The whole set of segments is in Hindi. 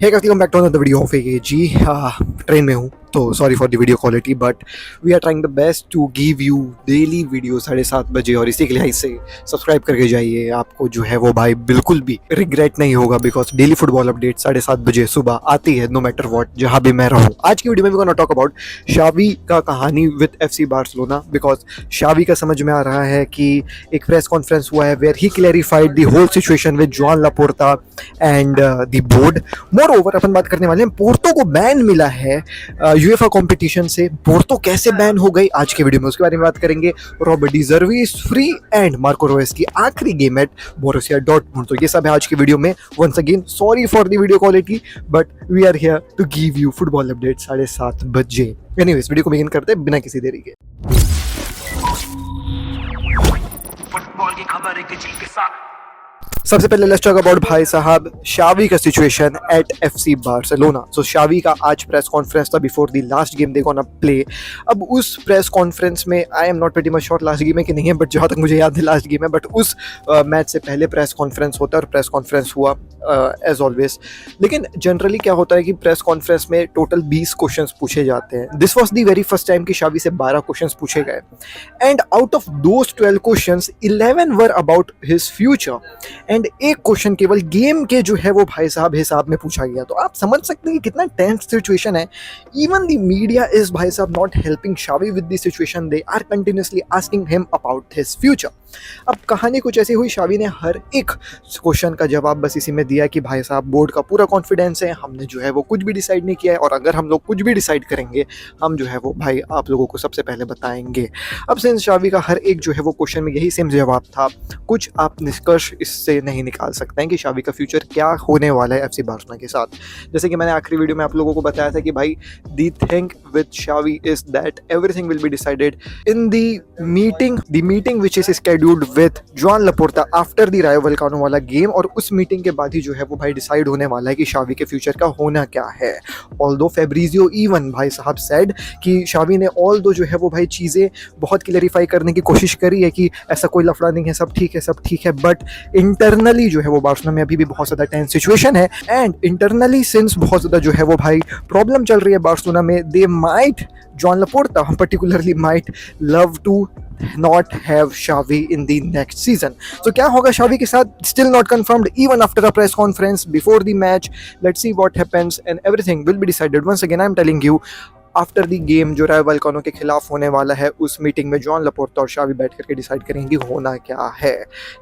Hey guys, welcome back to another video of AKG. Train में हूँ तो sorry for the video quality, but we are trying the best to give you daily video 7:30 बजे, और इसी के लिए इससे सब्सक्राइब करके जाइए। आपको जो है वो भाई बिल्कुल भी रिग्रेट नहीं होगा, बिकॉज डेली फुटबॉल अपडेट 7:30 बजे सुबह आती है, नो मैटर वॉट, जहाँ भी मैं रहूँ। आज की वीडियो में वी गोना टॉक अबाउट शावी का कहानी विद FC बार्सिलोना, बिकॉज शावी का समझ में आ रहा है कि एक प्रेस कॉन्फ्रेंस हुआ है where he clarified the whole situation with Joan Laporta and the board. Moreover अपन बात करने वाले हैं पोर्तो को बैन मिला है यूएफा कंपटीशन से। पोर्तो कैसे बैन हो गई आज के वीडियो में उसके बारे में बात करेंगे। Robert De Zerbi is free and Marco Royce की आखिरी गेम एट बोरुसिया डॉर्टमुंड। तो ये सब है आज की वीडियो में। Once again sorry for the video quality, but we are here to give you football update 7:30 बजे। एनीवेज वीडियो को बिगिन करते हैं बिना किसी देरी के। फुटबॉल की खबर एक जी के साथ। सबसे पहले लेट्स टॉक अबाउट भाई साहब शावी का सिचुएशन एट FC बार्सिलोना। सो शावी का आज प्रेस कॉन्फ्रेंस था before the last game they gonna play. अब उस प्रेस कॉन्फ्रेंस में I am not pretty much sure last game है कि नहीं है, बट जहाँ तक मुझे याद है लास्ट गेम है, बट उस मैच से पहले प्रेस कॉन्फ्रेंस होता है और प्रेस कॉन्फ्रेंस हुआ एज ऑलवेज। लेकिन जनरली क्या होता है कि प्रेस कॉन्फ्रेंस में टोटल 20 क्वेश्चंस पूछे जाते हैं। This was the very first time कि शावी से 12 क्वेश्चंस पूछे गए, and out of those 12 questions 11 were about his future, and एक क्वेश्चन केवल गेम के जो है वो भाई साहब हिसाब में पूछा गया। तो आप समझ सकते हैं कि कितना टेंस सिचुएशन है। इवन द मीडिया इज भाई साहब not helping Xavi with the situation, they are continuously asking him about his future. अब कहानी कुछ ऐसी हुई, शावी ने हर एक क्वेश्चन का जवाब बस इसी में दिया कि भाई साहब बोर्ड का पूरा कॉन्फिडेंस है, हमने जो है वो कुछ भी डिसाइड नहीं किया है, और अगर हम लोग कुछ भी डिसाइड करेंगे हम जो है वो भाई आप लोगों को सबसे पहले बताएंगे। अब सिंस शावी का हर एक जो है वो क्वेश्चन में यही सेम जवाब था, कुछ आप निष्कर्ष इससे नहीं निकाल सकते हैं कि शावी का फ्यूचर क्या होने वाला है FC बार्सिलोना के साथ। जैसे कि मैंने आखिरी वीडियो में आप लोगों को बताया था कि भाई the thing with Xavi is that everything will be decided in the meeting which is scheduled with Joan Laporta after the Rayo Vallecano वाला गेम, और उस मीटिंग के बाद ही जो है वो भाई डिसाइड होने वाला है कि शावी के फ्यूचर का होना क्या है। ऑल्दो फेब्रिजियो इवन भाई साहब सेड कि शावी ने ऑल्दो जो है वो भाई चीज़ें बहुत क्लैरिफाई करने की कोशिश करी है कि ऐसा कोई लफड़ा नहीं है, सब ठीक है सब ठीक है, बट इंटरनली जो है वो बार्सिलोना में अभी भी बहुत ज़्यादा टेंस सिचुएशन है। एंड इंटरनली सिंस बहुत ज़्यादा जो है वो भाई प्रॉब्लम चल रही है बार्सिलोना में, they might Joan Laporta particularly might love to not have Xavi in the next season. So क्या होगा शावी के साथ, still not confirmed even after a press conference before the match. Let's see what happens and everything will be decided. Once again I'm telling you, after the game जो रायो वल्कानो के खिलाफ होने वाला है, उस मीटिंग में जोआन लापोर्ता और शावी बैठ करके डिसाइड करेंगे होना क्या है।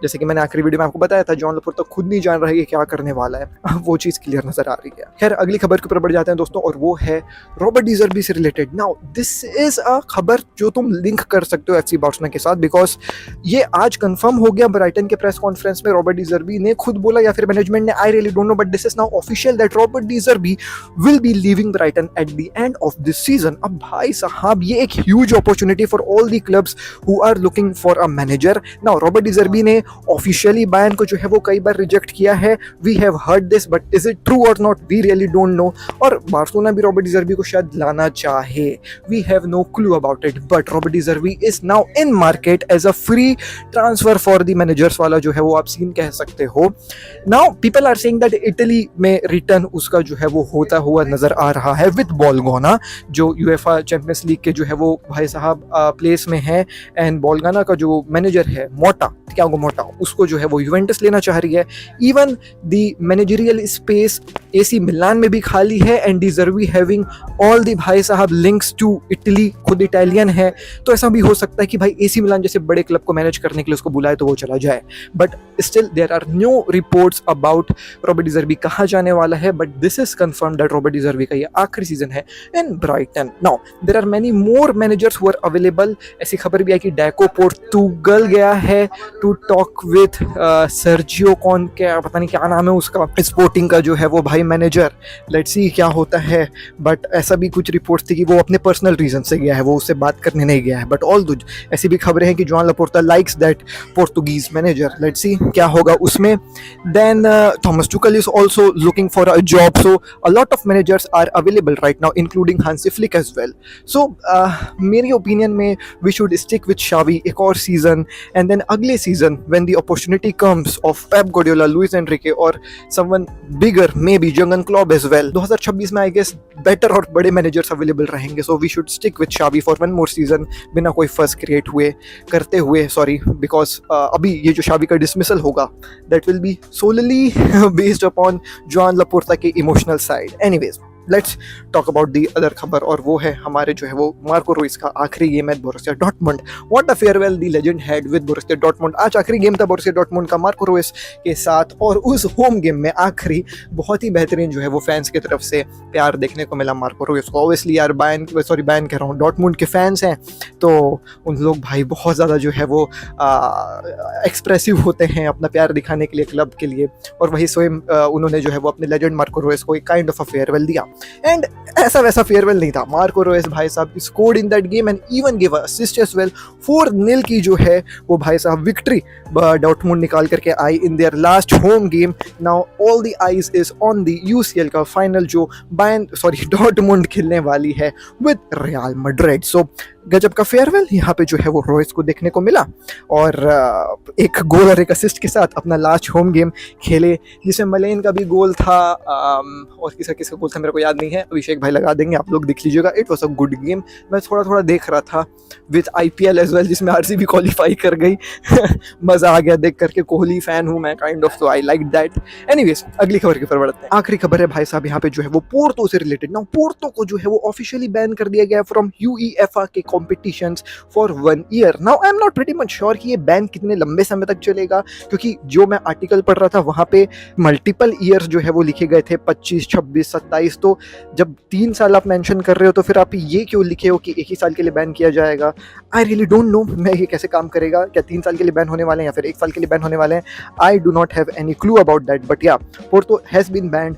जैसे कि मैंने आखिरी वीडियो में आपको बताया था, जोआन लापोर्ता खुद नहीं जान रहा है कि क्या करने वाला है, वो चीज़ क्लियर नजर आ रही है। खैर अगली खबर के ऊपर बढ़ जाते हैं दोस्तों, और वो है रॉबर्ट डी ज़र्बी से related. Now this is a खबर जो तुम लिंक कर सकते हो FC बार्सिलोना के साथ, बिकॉज ये आज कंफर्म हो गया ब्राइटन के प्रेस कॉन्फ्रेंस में। रॉबर्ट डी ज़र्बी ने खुद बोला या फिर मैनेजमेंट ने, I really don't know, but this is now official that Robert De Zerbi will be leaving Brighton at the end of this season. अब भाई साहब ये एक huge opportunity for all the clubs who are looking for a manager. Now Robert De Zerbi ने ऑफिशियली बैन को जो है वो कई बार रिजेक्ट किया है। We have heard this, but is it true or not, we really don't know. और बार्सिलोना भी रॉबर्ट डी ज़र्बी को शायद लाना चाहे, we have no clue about it, but Robert De Zerbi is now in market as a free transfer for the managers वाला जो है वो आप सीन कह सकते हो। Now people are saying that Italy में रिटर्न उसका जो है वो होता हुआ नजर आ रहा है विद बोल्गोना, जो यूएफा चैंपियंस लीग के जो है वो भाई साहब प्लेस में है। एंड बोल्गाना का जो मैनेजर है मोटा, थियागो मोटा, उसको जो है वो यूवेंटस लेना चाह रही है। Even the managerial space AC मिलान में भी खाली है, and D ज़र्बी having all the भाई साहब लिंक्स टू इटली, खुद इटालियन है, तो ऐसा भी हो सकता है कि भाई AC मिलान जैसे बड़े क्लब को मैनेज करने के लिए उसको बुलाए तो वो चला जाए। But still there are new reports about Robert De Zerbi कहाँ जाने वाला है, but this is confirm that Robert De Zerbi का ये आखिरी सीजन है in Brighton. Now there are many more managers who are available. ऐसी खबर भी है कि डैको पोर्तुगल गया है टू टॉक विथ सर्जियो कौन, क्या पता नहीं क्या नाम है उसका, स्पोर्टिंग का जो है वो भाई मैनेजर। लेट्स सी क्या होता है, बट ऐसा भी कुछ रिपोर्ट्स थी कि वो अपने पर्सनल रीजन से गया है, वो उससे बात करने नहीं गया है। बट ऑल दो ऐसी भी खबरें हैं कि Joan Laporta likes that Portuguese manager. Let's see क्या होगा उसमें। Then Thomas Tuchel is also looking for a job, so a lot of managers are available right now including Hansi flick as well. So मेरी ओपिनियन में we should stick with Xavi एक और सीजन, and then अगले season when the opportunity comes of Pep Guardiola, Luis Enrique और someone bigger maybe Jurgen Klopp as well, 2026 में I guess बेटर और बड़े मैनेजर्स अवेलेबल रहेंगे. So we should stick with Xavi for one more season बिना कोई फर्स्ट क्रिएट करते हुए सॉरी, बिकॉज अभी ये जो शावी का डिसमिसल होगा that will be solely based upon Joan Laporta के emotional side. Anyways, let's talk about the other खबर, और वो है हमारे जो है वो मार्को रोइस का आखिरी गेम है Borussia Dortmund. What a farewell the legend had with Borussia Dortmund. आज आखिरी गेम था बोरुसिया डॉर्टमुंड का मार्को रोइस के साथ, और उस होम गेम में आखिरी बहुत ही बेहतरीन जो है वो फैंस की तरफ से प्यार देखने को मिला मार्को रोइस को. ऑब्वियसली यार बैन कह रहा हूँ, डॉर्टमुंड के फैंस हैं तो उन लोग भाई बहुत ज़्यादा जो है वो एक्सप्रेसिव होते हैं अपना प्यार दिखाने के लिए क्लब के लिए, और वही स्वयं उन्होंने जो है वो अपने लेजेंड मार्को रोइस को एक काइंड ऑफ अ फेयरवेल दिया. एंड ऐसा वैसा फेयरवेल नहीं था. मार्को रोइस भाई साहब scored in that game and even give assist as well. 4-0 की जो है वो भाई साहब विक्ट्री डॉर्टमुंड निकाल करके आई in their last home game. Now all the eyes is on the UCL का फाइनल जो डॉर्टमुंड खेलने वाली है विद रियल मैड्रिड. सो गजब का फेयरवेल यहाँ पे जो है वो रोइस को देखने को मिला, और एक गोल और एक असिस्ट के साथ अपना लास्ट होम गेम खेले, जिसमें मलेन का भी गोल था और किसका गोल था मेरे को याद नहीं है, अभिषेक भाई लगा देंगे, आप लोग देख लीजिएगा. It was a good game. मैं थोड़ा देख रहा था विद IPL एज वेल, जिसमें RCB क्वालिफाई कर गई. मज़ा आ गया देख करके. कोहली फैन हूँ मैं काइंड ऑफ, तो आई लाइक दैट. एनीवेज, अगली खबर की तरफ बढ़ते हैं. आखिरी खबर है भाई साहब यहाँ पे जो है वो पोर्तो से रिलेटेड. नाउ पोर्तो को जो है वो ऑफिशियली बैन कर दिया गया फ्रॉम UEFA के competitions for 1 year. Now I am not pretty much sure कि ये बैन कितने लंबे समय तक चलेगा, क्योंकि जो मैं आर्टिकल पढ़ रहा था वहाँ पे मल्टीपल ईयर्स जो है वो लिखे गए थे, 25, 26, 27. तो जब 3 साल आप मेंशन कर रहे हो तो फिर आप ये क्यों लिखे हो कि 1 ही साल के लिए बैन किया जाएगा. आई रियली डोंट नो मैं ये कैसे काम करेगा, क्या 3 साल के लिए बैन होने वाले हैं या फिर 1 साल के लिए बैन होने वाले हैं. I do not have any clue about that, but या पोर्तो हैज़ बीन बैंड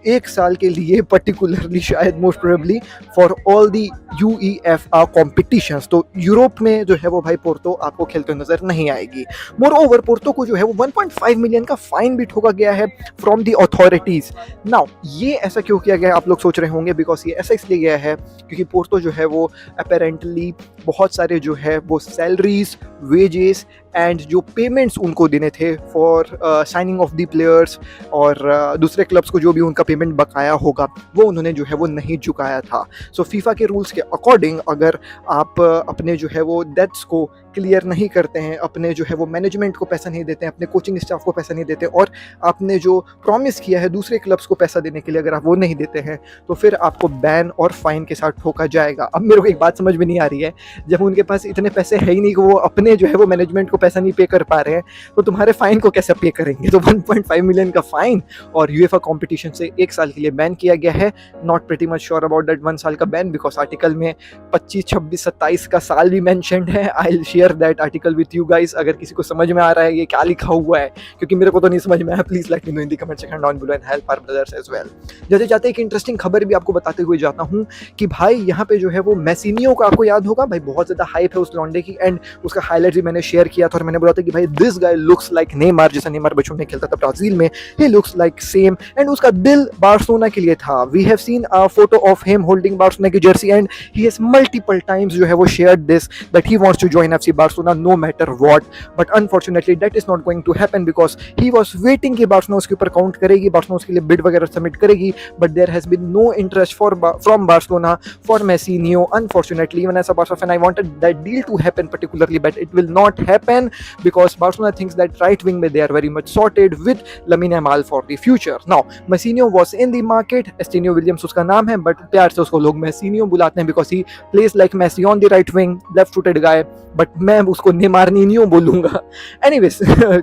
1 साल के लिए, पर्टिकुलरली शायद most probably for all the UEFA competitions. तो यूरोप में जो है वो भाई पोर्तो आपको खेलते नजर नहीं आएगी. मोर ओवर पोर्तो को जो है वो 1.5 मिलियन का फाइन भी ठोका गया है फ्रॉम दी अथॉरिटीज. नाउ ये ऐसा क्यों किया गया आप लोग सोच रहे होंगे, बिकॉज ये ऐसा इसलिए गया है क्योंकि पोर्तो जो है वो अपेरेंटली बहुत सारे जो है वो सैलरीज, वेजेस एंड जो पेमेंट्स उनको देने थे for signing of the players और दूसरे क्लब्स को जो भी उनका पेमेंट बकाया होगा वो उन्होंने जो है वो नहीं चुकाया था. सो फीफा के रूल्स के अकॉर्डिंग अगर आप अपने जो है वो डेट्स को क्लियर नहीं करते हैं, अपने जो है वो मैनेजमेंट को पैसा नहीं देते हैं, अपने कोचिंग स्टाफ को पैसा नहीं देते, और आपने जो प्रॉमिस किया है दूसरे क्लब्स को पैसा देने के लिए अगर आप वो नहीं देते हैं तो फिर आपको बैन और फाइन के साथ ठोका जाएगा. अब मेरे को एक बात समझ में नहीं आ रही है, जब उनके पास इतने पैसे है ही नहीं कि वो अपने जो है वो मैनेजमेंट को पैसा नहीं पे कर पा रहे हैं, तो तुम्हारे फाइन को कैसे पे करेंगे. तो 1.5 मिलियन का फाइन और UEFA कॉम्पिटिशन से 1 साल के लिए बैन किया गया है. Not pretty much sure about that 1 साल का बैन, बिकॉज आर्टिकल में 25, 26, 27 का साल भी मैंशनड है. I share that article with you guys. अगर किसी को समझ में आ रहा है ये क्या लिखा हुआ है, क्योंकि मेरे को तो नहीं समझ में आया, please let me know in the comment section down below and help our brothers as well. जैसे चाहते एक इंटरेस्टिंग खबर भी आपको बताते हुए जाता हूँ कि भाई यहाँ पे जो है वो मेसिनियो को आपको याद होगा भाई, बहुत ज्यादा हाइप है उस लॉन्डे की, एंड उसका हाईलाइट भी मैंने शेयर किया था और मैंने बोला था कि भाई this guy looks like Neymar, जैसा नेमार बचपन में खेलता था ब्राजील में, he looks like same. And उसका दिल बार्सिलोना के लिए था. We have seen a photo of him holding Barcelona की jersey and he has multiple times जो है वो shared this that he wants to join FC Barcelona no matter what. But unfortunately that is not going to happen because he was waiting कि बार्सिलोना उसके ऊपर काउंट करेगी, बार्सिलोना उसके लिए बिड वगैरह सबमिट करेगी, but there has been no interest from Barcelona for Messinho. Unfortunately, even as a Barca fan, I wanted that deal to happen particularly, but it will not happen because Barcelona thinks that right wing में they are very much sorted with Lamine Yamal for the future. Now, Messinho was in the market. Estinio Williams उसका नाम है, but प्यार से उसको लोग Messinho बुलाते हैं because he plays like Messi on the right wing, left-footed guy. But मैं उसको नेमार्निनियो बोलूँगा. Anyways,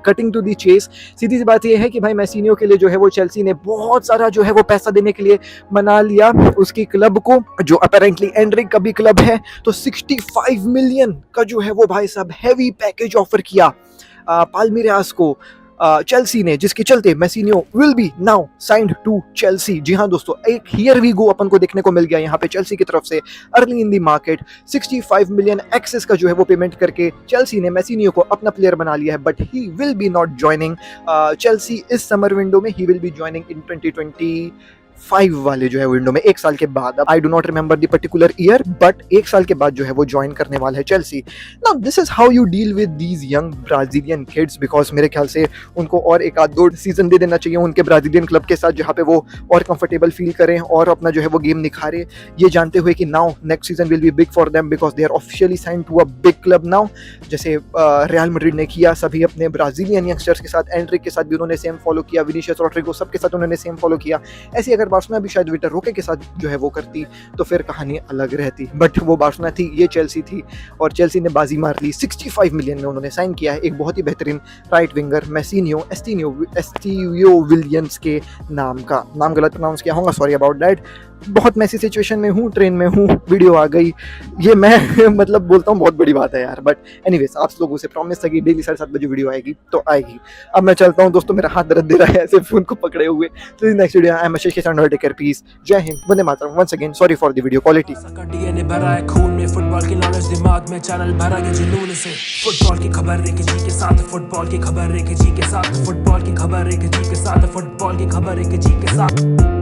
cutting to the chase, सीधी सी बात ये है कि भाई Messinho के लिए जो है वो चेल्सी ने बहुत सारा जो है वो पैसा देने के लिए मना लिया उसकी क्लब को, जो अपेरेंटली एंड्रिक का भी क्लब है. तो 65 मिलियन का जो है वो भाई साहब हैवी पैकेज ऑफर किया पाल्मीरास को चेल्सी ने, जिसके चलते Messinho will be now signed to Chelsea. जी हाँ दोस्तों, एक हियर वी गो अपन को देखने को मिल गया यहाँ पे चेल्सी की तरफ से early in the market. 65 million excess का जो है वो पेमेंट करके चेल्सी ने मेसिनियो को अपना प्लेयर बना लिया है. But he will be not joining Chelsea इस समर विंडो में. He will be joining in 2020 2025 वाले जो है विंडो में, 1 साल के बाद, I do not remember the particular year, but 1 साल के बाद जो है वो ज्वाइन करने वाला है Chelsea. Now this is how you deal with these young Brazilian kids, because मेरे ख्याल से उनको और एक आध 2 सीजन दे देना चाहिए उनके ब्राजीलियन क्लब के साथ, जहाँ पे वो और कंफर्टेबल फील करें और अपना जो है वो गेम निखारे, ये जानते हुए कि now next season will be big for them because they are officially sign to a big club now, जैसे रियल मैड्रिड ने किया सभी अपने ब्राजीलियन यंगस्टर्स के साथ। एंड्रिक के साथ भी उन्होंने सेम फॉलो किया, विनीशियस रोड्रिगो सबके साथ उन्होंने सेम फॉलो किया। ऐसी अगर बार्सिलोना भी शायद विक्टर रोके के साथ जो है वो करती तो फिर कहानी अलग रहती, बट वो बार्सिलोना थी, ये चेल्सी थी, और चेल्सी ने बाजी मार ली। 65 मिलियन में उन्होंने साइन किया है एक बहुत ही बेहतरीन राइट विंगर एस्टियो विलियंस के नाम का। नाम गलत प्रोनाउंस किया होगा, सॉरी अबाउट दैट। बहुत मैसी सिचुएशन में हूँ, ट्रेन में हूँ, वीडियो आ गई, ये मैं मतलब बोलता हूँ बहुत बड़ी बात है यार, बट एनीवेज आप लोगों से प्रॉमिस था कि डेली 7:30 बजे वीडियो आएगी तो आएगी। अब मैं चलता हूँ दोस्तों, मेरा हाथ दर्द दे रहा है ऐसे फोन को पकड़े हुए। तो next video I am Ashish के साथ, टेक केयर, पीस, जय हिंद, वंदे मातरम। Once again sorry for the video quality. DNA भरा है खून में, फुटबॉल की नॉलेज दिमाग में, चैनल भरा है जुनून से। फुटबॉल की खबर एक जी के साथ, फुटबॉल की खबर एक जी के साथ, फुटबॉल की खबर एक जी के साथ, फुटबॉल की खबर एक जी के साथ।